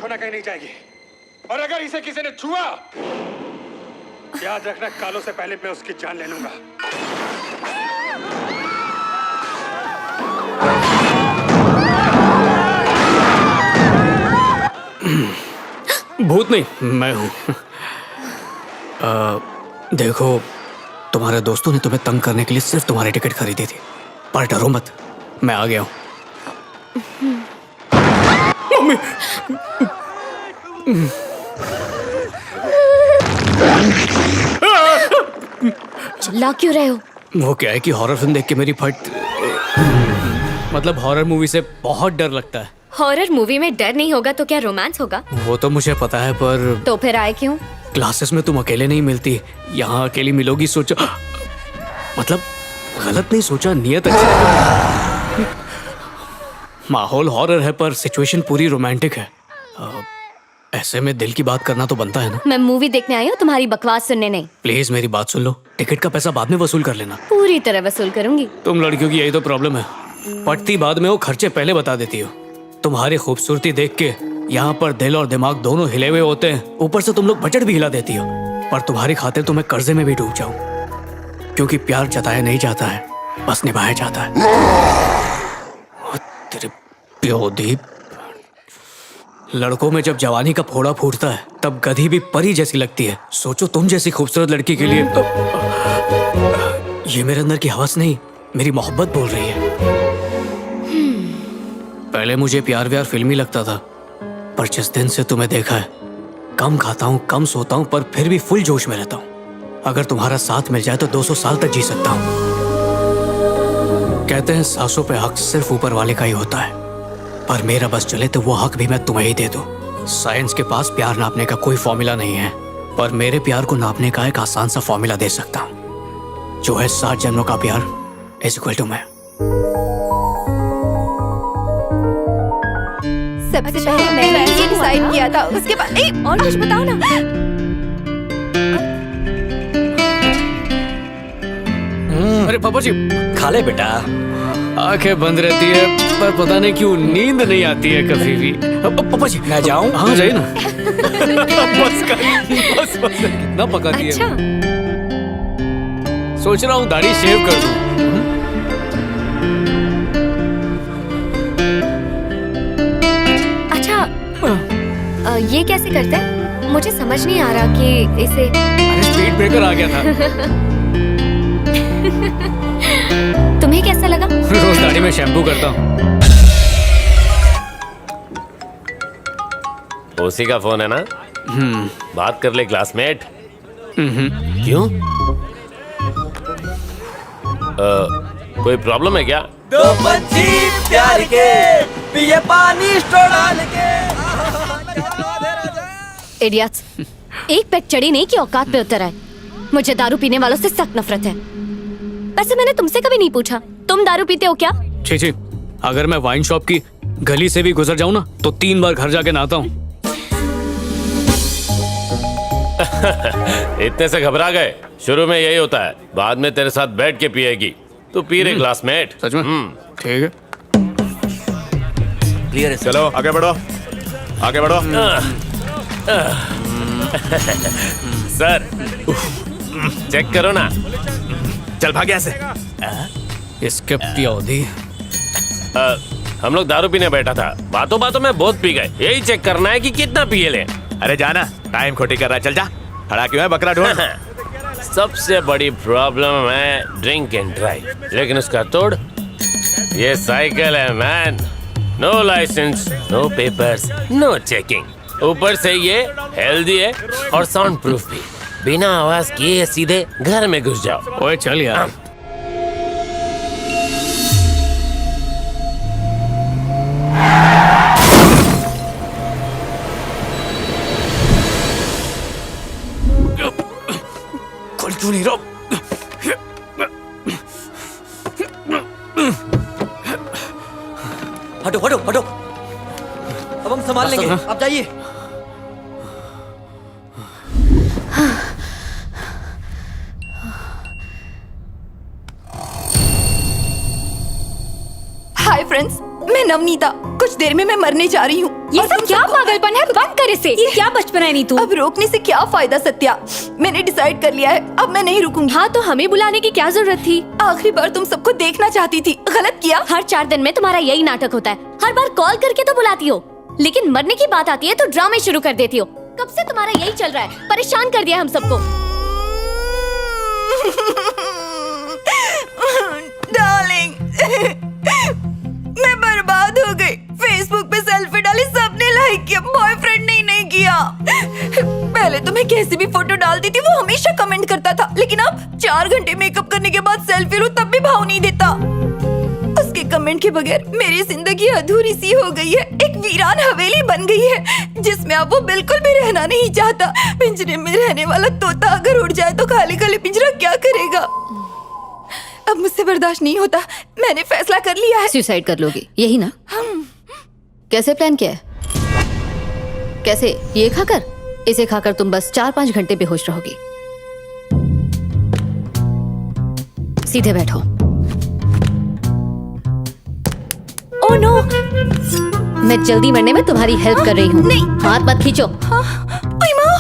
छोना कहीं नहीं जाएगी। और अगर इसे किसी ने छुआ, याद रखना कालों से पहले मैं उसकी जान ले लूंगा। भूत नहीं, मैं हूँ। देखो, तुम्हारे दोस्तों ने तुम्हें तंग करने के लिए सिर्फ तुम्हारी टिकट खरीदी थी, पर डरो मत, मैं आ गया हूँ। मम्मी! चिल्ला क्यों रहे हो? वो क्या है कि हॉरर फिल्म देख के मेरी फट मतलब हॉरर मूवी से बहुत डर लगता है। हॉरर मूवी में डर नहीं होगा तो क्या रोमांस होगा? वो तो मुझे पता है, पर तो फिर आए क्यों? क्लासेस में तुम अकेले नहीं मिलती, यहाँ अकेली मिलोगी सोचा। मतलब गलत नहीं सोचा, नियत अच्छी है। माहौल हॉरर है पर सिचुएशन पूरी रोमांटिक है। ऐसे में दिल की बात करना तो बनता है ना। मैं मूवी देखने आई हूँ, तुम्हारी बकवास सुनने नहीं। प्लीज मेरी बात सुन लो, टिकट का पैसा बाद में वसूल कर लेना। पूरी तरह वसूल करूंगी। तुम लड़कियों की यही तो प्रॉब्लम है, पटती बाद में हो, खर्चे पहले बता देती हो। तुम्हारी खूबसूरती देख के यहाँ पर दिल और दिमाग दोनों हिले हुए होते हैं, ऊपर से तुम लोग बजट भी हिला देती हो। पर तुम्हारी खातिर तो मैं कर्जे में भी डूब जाऊं, क्योंकि प्यार जताया नहीं जाता है, बस निभाया जाता है। तेरे प्योदीप, लड़कों में जब जवानी का फोड़ा फूटता है तब गधी भी परी जैसी लगती है। सोचो तुम जैसी खूबसूरत लड़की के लिए। ये मेरे अंदर की हवस नहीं, मेरी मोहब्बत बोल रही है। पहले मुझे प्यार व्यार फिल्मी लगता था, पर जिस दिन से तुम्हें देखा है, कम खाता हूँ, कम सोता हूँ, पर फिर भी फुल जोश में रहता हूँ। अगर तुम्हारा साथ मिल जाए तो 200 साल तक जी सकता हूँ। कहते हैं सांसों पे हक सिर्फ ऊपर वाले का ही होता है, पर मेरा बस चले तो वो हक भी मैं तुम्हें ही दे दूं। साइंस के पास प्यार नापने का कोई फॉर्मूला नहीं है, पर मेरे प्यार को नापने का एक आसान सा फॉर्मूला दे सकता हूँ, जो है 7 जन्मों का प्यार इज इक्वल टू मैं। सबसे पहले मैंने ये डिसाइड किया था, उसके बाद और कुछ बताओ ना। अरे पापा जी, खा ले बेटा। आंखें बंद रहती है पर पता नहीं क्यों नींद नहीं आती है कभी भी। पापा जी, मैं जाऊं? हाँ जाइए ना। बस बस कितना पका दिया। अच्छा। सोच रहा हूँ दाढ़ी शेव कर दूं। अच्छा, ये कैसे करते हैं? मुझे समझ नहीं आ रहा कि इसे। अरे स्पीड ब्रेकर आ गया था। तुम्हें कैसा लगा? रोज दाढ़ी में शैम्पू करता हूँ। उसी का फोन है ना? बात कर ले क्लासमेट। क्यों? कोई प्रॉब्लम है क्या? दो पंछी प्यार के पिए पानी स्ट्रो डाल के। इडियट्स, एक पेट चढ़ी नहीं कि औकात पे उतर आए। मुझे दारू पीने वालों से सख्त नफरत है। वैसे मैंने तुमसे कभी नहीं पूछा, तुम दारू पीते हो क्या? छी, अगर मैं वाइन शॉप की गली से भी गुजर जाऊं ना तो 3 बार घर जाके नहाता हूँ। इतने से घबरा गए? शुरू में यही होता है, बाद में तेरे साथ बैठ के पिएगी। तू पी रहे क्लासमेट? सच में? ठीक है। क्लियर है। चलो आगे बढ़ो, आगे बढ़ो। सर चेक करो ना। चल भाग यहाँ से। इसके प्योदी। हम लोग दारू पीने बैठा था, बातों बातों में बहुत पी गए। यही चेक करना है कि कितना पिए ले। अरे जाना, टाइम खोटी कर रहा है। चल जा, खड़ा क्यों है बकरा ढूंढ। सबसे बड़ी प्रॉब्लम है ड्रिंक एंड ड्राइव, लेकिन उसका तोड़ ये साइकिल है man. No licence, no papers, no checking. ऊपर से ये हेल्दी है और साउंड प्रूफ भी। बिना आवाज किए सीधे घर में घुस जाओ। ओए चल यार। खोल क्यों नहीं रहा? हटो हटो हटो, अब हम संभाल लेंगे, आप जाइए। हाय फ्रेंड्स, मैं नवनीता। कुछ देर में मैं मरने जा रही हूँ। ये और सब तुम क्या सबको- पागलपन है? बंद कर इसे। ये क्या बचपना है नीतू? अब रोकने से क्या फायदा सत्या? मैंने डिसाइड कर लिया है, अब मैं नहीं रुकूंगी। हाँ तो हमें बुलाने की क्या जरूरत थी? आखिरी बार तुम सबको देखना चाहती थी, गलत किया। हर 4 दिन में तुम्हारा यही नाटक होता है। हर बार कॉल करके तो बुलाती हो, लेकिन मरने की बात आती है तो ड्रामे शुरू कर देती हो। कब से तुम्हारा यही चल रहा है? परेशान कर दिया हम सबको। डार्लिंग, मैं बर्बाद हो गई। फेसबुक पे सेल्फी डाली, सबने लाइक किया, बॉयफ्रेंड ने नहीं किया। पहले तो मैं कैसी भी फोटो डालती थी वो हमेशा कमेंट करता था, लेकिन अब 4 घंटे मेकअप करने के बाद सेल्फी लूं तब भी भाव नहीं देता। उसके कमेंट के बगैर मेरी जिंदगी अधूरी सी हो गई है, एक वीरान हवेली बन गई है जिसमें अब वो बिल्कुल भी रहना नहीं चाहता। पिंजरे में रहने वाला तोता अगर उड़ जाए तो खाली खाली पिंजरा क्या करेगा? अब मुझसे बर्दाश्त नहीं होता, मैंने फैसला कर लिया है। सुसाइड कर लोगी, यही ना? कैसे प्लान किया है? कैसे? ये खाकर? इसे खाकर तुम बस 4-5 घंटे बेहोश रहोगी। सीधे बैठो। ओह नो, मैं जल्दी मरने में तुम्हारी हेल्प कर रही हूँ। नहीं। हाथ मत खींचो। ओए माँ!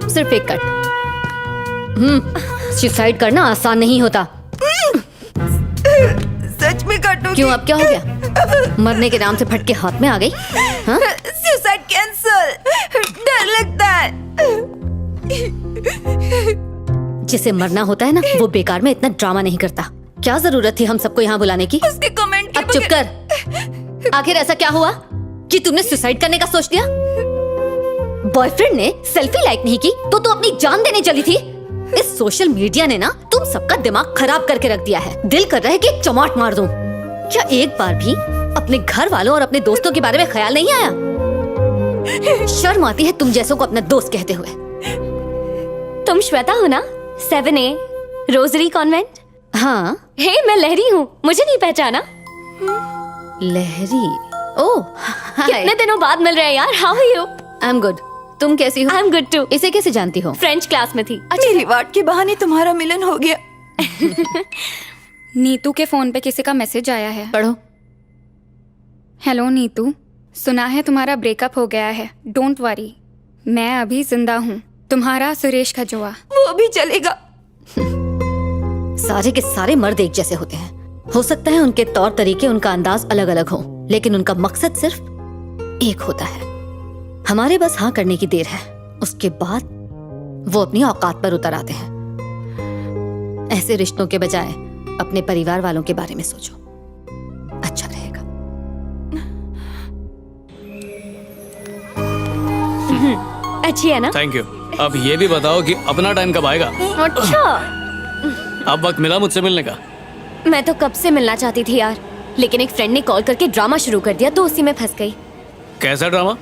सिर्फ एक कट। सुसाइड करना आसान नहीं होता। सच में काटूंगी। क्यों, अब क्या हो गया? मरने के नाम से फटके हाथ में आ गई? हाँ? Suicide cancel. डर लगता है। जिसे मरना होता है ना, वो बेकार में इतना ड्रामा नहीं करता। क्या जरूरत थी हम सबको यहाँ बुलाने की? उसके कमेंट के अब चुप बगैर- कर। आखिर ऐसा क्या हुआ कि तुमने सुसाइड करने का सोच लिया? बॉयफ्रेंड ने सेल्फी लाइक नहीं की तो तू अपनी जान देने चली थी। इस सोशल मीडिया ने ना तुम सबका दिमाग खराब करके रख दिया है। दिल कर रहा है कि एक चमाट मार दूं। क्या एक बार भी अपने घर वालों और अपने दोस्तों के बारे में ख्याल नहीं आया? शर्म आती है तुम जैसों को अपना दोस्त कहते हुए। तुम श्वेता हो ना? 7A rosary convent. हाँ, हे, मैं लहरी हूँ, मुझे नहीं पहचाना? लहरी। ओह, कितने दिनों बाद मिल रहे हैं यार। How are you? I am good. तुम कैसी हो? I am good too. इसे कैसे जानती हो? फ्रेंच क्लास में थी। मेरी वाट के बहाने तुम्हारा मिलन हो गया। नीतू के फोन पे किसी का मैसेज आया है। पढ़ो। हेलो नीतू, सुना है तुम्हारा ब्रेकअप हो गया है। डोंट वरी, मैं अभी जिंदा हूँ। तुम्हारा सुरेश खजोआ। वो भी चलेगा। सारे के सारे मर्द एक जैसे होते हैं। हो सकता है उनके तौर तरीके, उनका अंदाज अलग अलग हो, लेकिन उनका मकसद सिर्फ एक होता है। हमारे बस हाँ करने की देर है, उसके बाद वो अपनी औकात पर उतर आते हैं। ऐसे रिश्तों के बजाय अपने परिवार वालों के बारे में सोचो, अच्छा रहेगा। अच्छी है ना? Thank you. अब ये भी बताओ कि अपना टाइम कब आएगा? अच्छा, अब वक्त मिला मुझसे मिलने का? मैं तो कब से मिलना चाहती थी यार, लेकिन एक फ्रेंड ने कॉल करके ड्रामा शुरू कर दिया तो उसी में फंस गई। कैसा ड्रामा?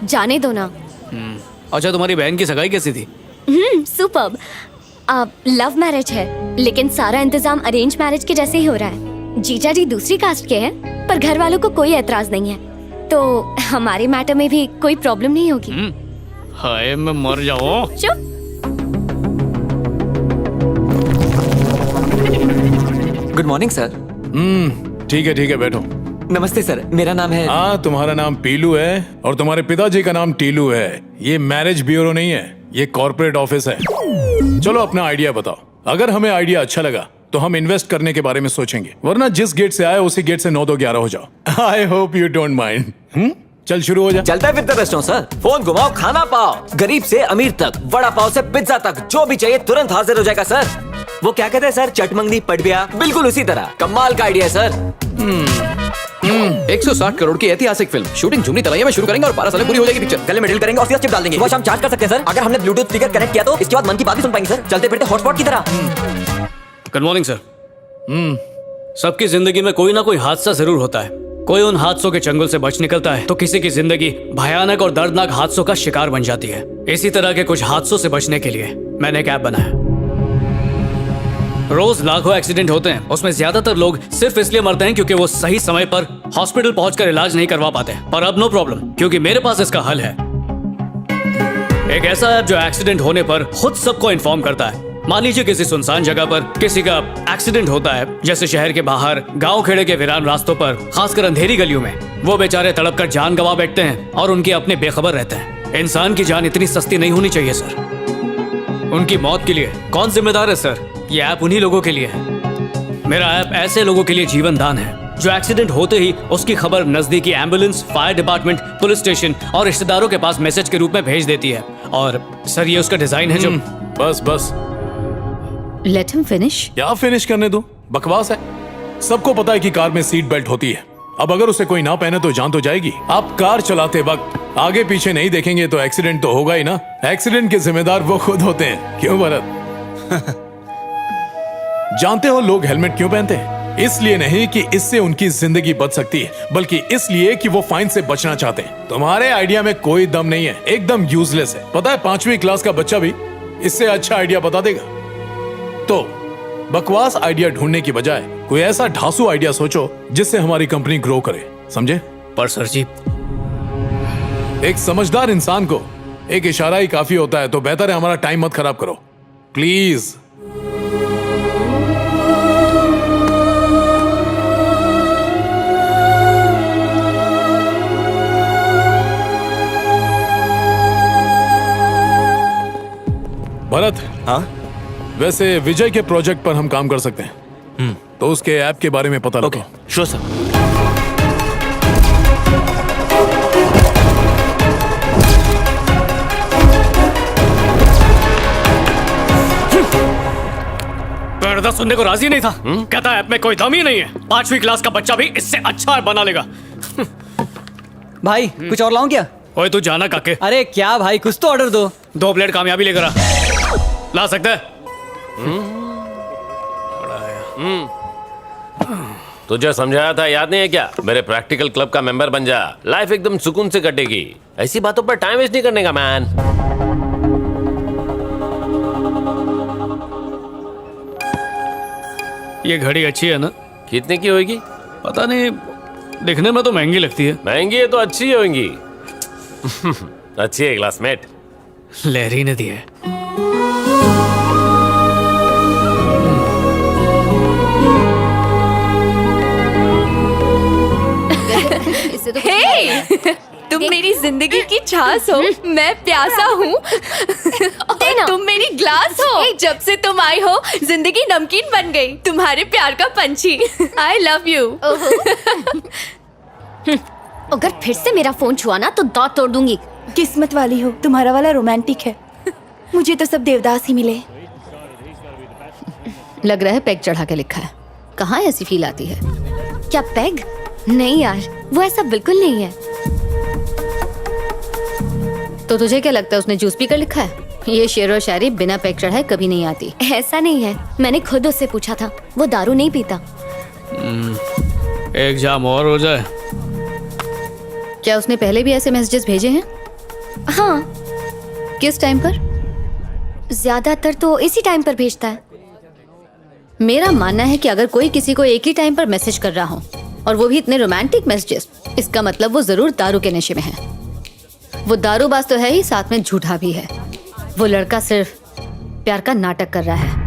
जाने दो ना। अच्छा, तुम्हारी बहन की सगाई कैसी थी? सुपर्ब। अब लव मैरिज है, लेकिन सारा इंतजाम अरेंज मैरिज के जैसे ही हो रहा है। जीजा जी दूसरी कास्ट के हैं, पर घर वालों को कोई एतराज नहीं है, तो हमारे मैटर में भी कोई प्रॉब्लम नहीं होगी। हाय, मैं मर जाऊं। चुप। Good morning sir. ठीक है बैठो। नमस्ते सर, मेरा नाम है। हाँ, तुम्हारा नाम पीलू है और तुम्हारे पिताजी का नाम टीलू है। ये मैरिज ब्यूरो नहीं है, ये कॉर्पोरेट ऑफिस है। चलो अपना आइडिया बताओ। अगर हमें आइडिया अच्छा लगा तो हम इन्वेस्ट करने के बारे में सोचेंगे, वरना जिस गेट से आए उसी गेट से 9 2 11 हो जाओ। I hope you don't mind. चल शुरू हो जा। चलता है फिरता रेस्टोरेंट सर। फोन घुमाओ, खाना पाओ। गरीब से अमीर तक, वड़ा पाव से पिज्जा तक, जो भी चाहिए तुरंत हाजिर हो जाएगा सर। वो क्या कहते हैं सर, चटमंगनी पटबिया, बिल्कुल उसी तरह। कमाल का आइडिया है सर। 160 करोड़ की ऐतिहासिक फिल्म शूटिंग झुमरी तलैया में शुरू करेंगे और 12 साल में पूरी हो जाएगी पिक्चर। गले में डील करेंगे और सीधा चिप डाल देंगे। वो शाम चार्ज कर सकते हैं सर। अगर हमने ब्लूटूथ स्पीकर कनेक्ट किया तो इसके बाद मन की बात भी सुन पाएंगे सर, चलते फिरते हॉटस्पॉट की तरह। Good morning sir. सबकी जिंदगी में कोई ना कोई हादसा जरूर होता है। कोई उन हादसों के चंगुल से बच निकलता है तो किसी की जिंदगी भयानक और दर्दनाक हादसों का शिकार बन जाती है। इसी तरह के कुछ हादसों से बचने के लिए मैंने एक ऐप बनाया। रोज लाखों एक्सीडेंट होते हैं, उसमें ज्यादातर लोग सिर्फ इसलिए मरते हैं क्योंकि वो सही समय पर हॉस्पिटल पहुंचकर इलाज नहीं करवा पाते। पर अब नो प्रॉब्लम, क्योंकि मेरे पास इसका हल है। एक ऐसा ऐप जो एक्सीडेंट होने पर खुद सबको इन्फॉर्म करता है। मान लीजिए किसी सुनसान जगह पर किसी का एक्सीडेंट होता है, जैसे शहर के बाहर, गांव खेड़े के वीरान रास्तों पर, खासकर अंधेरी गलियों में। वो बेचारे तड़प कर जान गंवा बैठते हैं और उनके अपने बेखबर रहते हैं। इंसान की जान इतनी सस्ती नहीं होनी चाहिए सर। उनकी मौत के लिए कौन जिम्मेदार है सर? ये ऐप उन्हीं लोगों के लिए है। मेरा ऐप ऐसे लोगों के लिए जीवन दान है जो एक्सीडेंट होते ही उसकी खबर नजदीकी ambulance, fire department, police station और रिश्तेदारों के पास मैसेज के रूप में भेज देती है। और सर ये उसका डिजाइन है जो बस लेट हिम फिनिश। क्या फिनिश करने दो, बकवास है। सबको पता है कि कार में सीट बेल्ट होती है। अब अगर उसे कोई ना पहने तो जान तो जाएगी। आप कार चलाते वक्त आगे पीछे नहीं देखेंगे तो एक्सीडेंट तो होगा ही ना। एक्सीडेंट के जिम्मेदार वो खुद होते हैं, क्यों भरत? जानते हो लोग हेलमेट क्यों पहनते हैं? इसलिए नहीं कि इससे उनकी जिंदगी बच सकती है, बल्कि इसलिए कि वो फाइन से बचना चाहते हैं। तुम्हारे आइडिया में कोई दम नहीं है, एकदम यूजलेस है। पता है 5वीं क्लास का बच्चा भी इससे अच्छा आइडिया बता देगा। तो बकवास आइडिया ढूंढने की बजाय कोई ऐसा ढासू आइडिया सोचो जिससे हमारी कंपनी ग्रो करे, समझे? पर सर जी, एक समझदार इंसान को एक इशारा ही काफी होता है, तो बेहतर है हमारा टाइम मत खराब करो प्लीज। भरत, हाँ? वैसे विजय के प्रोजेक्ट पर हम काम कर सकते हैं, तो उसके ऐप के बारे में पता लगाओ। Okay, sure sir. पर्दा सुनने को राजी नहीं था। कहता ऐप में कोई दम ही नहीं है। 5वीं क्लास का बच्चा भी इससे अच्छा बना लेगा। भाई कुछ और लाऊं क्या? ओए तू जाना काके। अरे क्या भाई, कुछ तो ऑर्डर दो। 2 प्लेट कामयाबी लेकर आ। ला सकता है? तुझे समझाया था, याद नहीं है क्या? मेरे प्रैक्टिकल क्लब का मेंबर बन जा, लाइफ एकदम सुकून से कटेगी। ऐसी बातों पर टाइम वेस्ट नहीं करने का मैन। ये घड़ी अच्छी है ना? कितने की होगी? पता नहीं, दिखने में तो महंगी लगती है। महंगी है तो अच्छी ही होगी। अच्छी है क्लासमेट। लहरी ने दी है। हे, तुम मेरी जिंदगी की छास हो, मैं प्यासा हूँ और तुम मेरी ग्लास हो। जब से तुम आई हो जिंदगी नमकीन बन गई, तुम्हारे प्यार का पंछी। I love you. अगर फिर से मेरा फोन छुआ ना तो दांत तोड़ दूंगी। किस्मत वाली हो, तुम्हारा वाला रोमांटिक है। मुझे तो सब देवदास ही मिले। लग रहा है पैग चढ़ा के लिखा है। कहाँ ऐसी फील आती है? क्या पैग? नहीं यार, वो ऐसा बिल्कुल नहीं है। तो तुझे क्या लगता है उसने जूस पी कर लिखा है? ये शेर और शायरी बिना पैग चढ़ाए कभी नहीं आती। ऐसा नहीं है, मैंने खुद उससे पूछा था, वो दारू नहीं पीता। एक जाम और हो जाए। क्या उसने पहले भी ऐसे मैसेजेस भेजे हैं? हाँ। किस टाइम पर? ज्यादातर तो इसी टाइम पर भेजता है। मेरा मानना है कि अगर कोई किसी को एक ही टाइम पर मैसेज कर रहा हो और वो भी इतने रोमांटिक मैसेजेस, इसका मतलब वो जरूर दारू के नशे में है। वो दारूबाज तो है ही, साथ में झूठा भी है। वो लड़का सिर्फ प्यार का नाटक कर रहा है।